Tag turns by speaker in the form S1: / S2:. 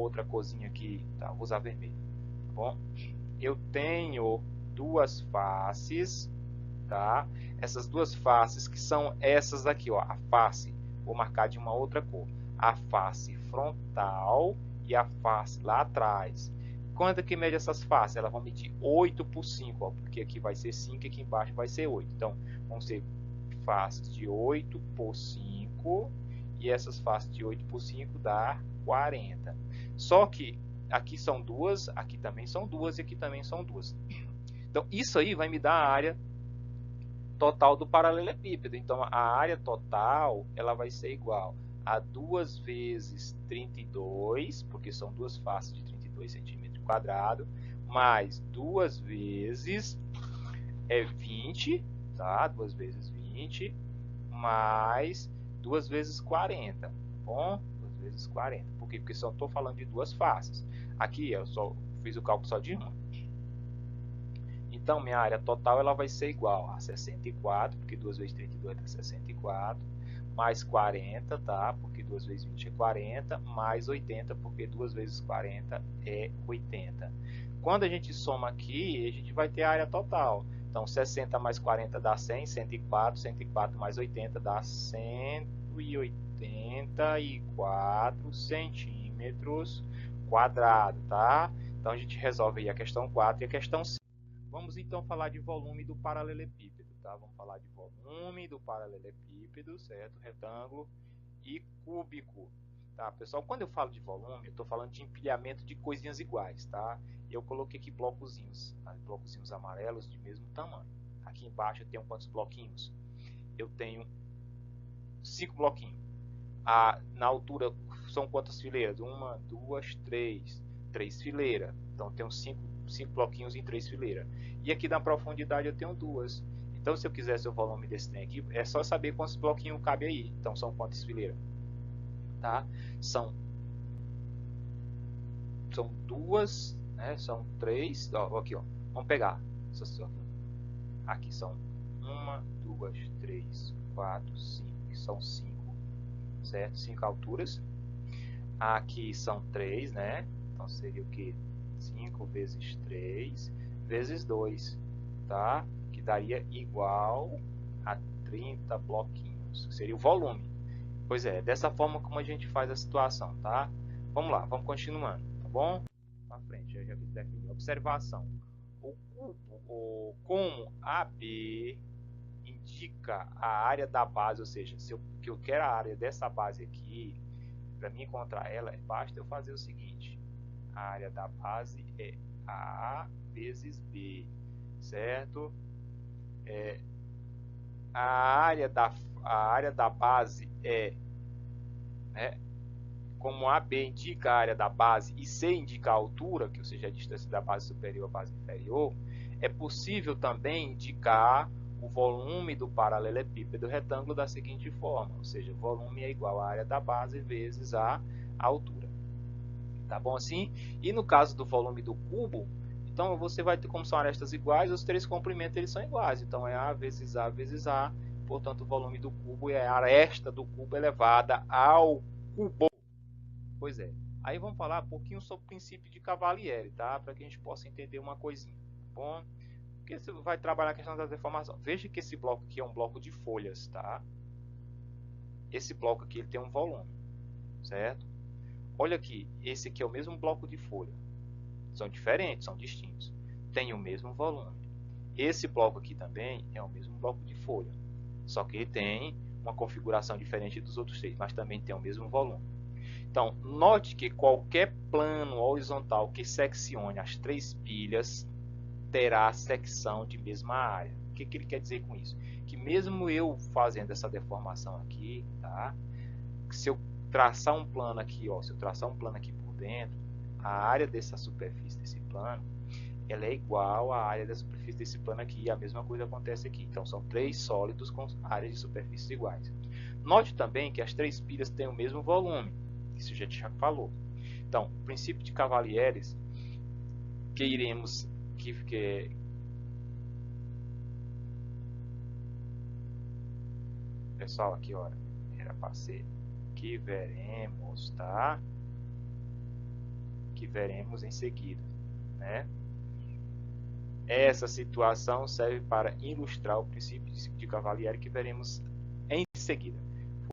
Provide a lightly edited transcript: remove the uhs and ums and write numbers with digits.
S1: outra corzinha aqui, tá? Vou usar vermelho, tá bom? Eu tenho duas faces, tá? Essas duas faces que são essas aqui, ó, a face, vou marcar de uma outra cor, a face frontal e a face lá atrás. Quanto que mede essas faces? Elas vão medir 8 por 5, ó, porque aqui vai ser 5 e aqui embaixo vai ser 8. Então, vão ser faces de 8 por 5 e essas faces de 8 por 5 dá 40. Só que aqui são duas, aqui também são duas e aqui também são duas. Então, isso aí vai me dar a área total do paralelepípedo. Então, a área total ela vai ser igual a 2 vezes 32, porque são duas faces de 32 centímetros quadrados, mais 2 vezes 20, tá? 2 vezes 20, mais 2 vezes 40, tá bom? 2 vezes 40. Por quê? Porque só estou falando de duas faces. Aqui eu só fiz o cálculo só de uma. Então, minha área total ela vai ser igual a 64, porque 2 vezes 32 dá 64, mais 40, tá? Porque 2 vezes 20 é 40, mais 80, porque 2 vezes 40 é 80. Quando a gente soma aqui, a gente vai ter a área total. Então, 60 mais 40 dá 100, 104, 104 mais 80 dá 184 centímetros quadrados, tá? Então, a gente resolve aí a questão 4 e a questão 5. Vamos então falar de volume do paralelepípedo, tá? Vamos falar de volume do paralelepípedo, certo? Retângulo e cúbico, tá? Pessoal, quando eu falo de volume, eu estou falando de empilhamento de coisinhas iguais, tá? Eu coloquei aqui blocozinhos amarelos de mesmo tamanho. Aqui embaixo eu tenho quantos bloquinhos? Eu tenho 5 bloquinhos. Na altura são quantas fileiras? 1, 2, 3. 3 fileiras. Então eu tenho 5 bloquinhos em 3 fileiras. E aqui na profundidade eu tenho 2. Então se eu quisesse o volume desse trem aqui, é só saber quantos bloquinhos cabe aí. Então são quantas fileiras? Tá? São 2, né? São 3. Ó, aqui, ó. Vamos pegar. Aqui são 1, 2, 3, 4, 5. São 5, certo? 5 alturas. Aqui são 3, né? Então seria o que? 5 vezes 3 vezes 2, tá? Que daria igual a 30 bloquinhos, que seria o volume. Pois é, dessa forma como a gente faz a situação, tá? Vamos lá, vamos continuando, tá bom? Para frente, eu já fiz definir. Observação. O cubo, como AB indica a área da base, ou seja, se eu quero a área dessa base aqui, para mim encontrar ela, basta eu fazer o seguinte: a área da base é A vezes B, certo? A área da base é, né, como AB indica a área da base e C indica a altura, que ou seja, a distância da base superior à base inferior, é possível também indicar o volume do paralelepípedo retângulo da seguinte forma, ou seja, o volume é igual à área da base vezes a altura. Tá bom assim? E no caso do volume do cubo, então você vai ter, como são arestas iguais, os três comprimentos eles são iguais. Então é A vezes A vezes A, portanto o volume do cubo é a aresta do cubo elevada ao cubo. Pois é. Aí vamos falar um pouquinho sobre o princípio de Cavalieri, tá? Para que a gente possa entender uma coisinha, tá bom? Porque você vai trabalhar a questão da deformação. Veja que esse bloco aqui é um bloco de folhas, tá? Esse bloco aqui ele tem um volume, certo? Olha aqui, esse aqui é o mesmo bloco de folha. São diferentes, são distintos. Tem o mesmo volume. Esse bloco aqui também é o mesmo bloco de folha. Só que ele tem uma configuração diferente dos outros três, mas também tem o mesmo volume. Então, note que qualquer plano horizontal que seccione as três pilhas terá secção de mesma área. O que ele quer dizer com isso? Que mesmo eu fazendo essa deformação aqui, tá? Se eu traçar um plano aqui, ó, se eu traçar um plano aqui por dentro, a área dessa superfície desse plano, ela é igual à área da superfície desse plano aqui, e a mesma coisa acontece aqui. Então, são três sólidos com áreas de superfície iguais. Note também que as três pilhas têm o mesmo volume, isso a gente já falou. Então, o princípio de Cavalieri, que iremos... Pessoal, aqui, olha, era para ser que veremos, tá? que veremos em seguida, né? Essa situação serve para ilustrar o princípio de Cavalieri que veremos em seguida.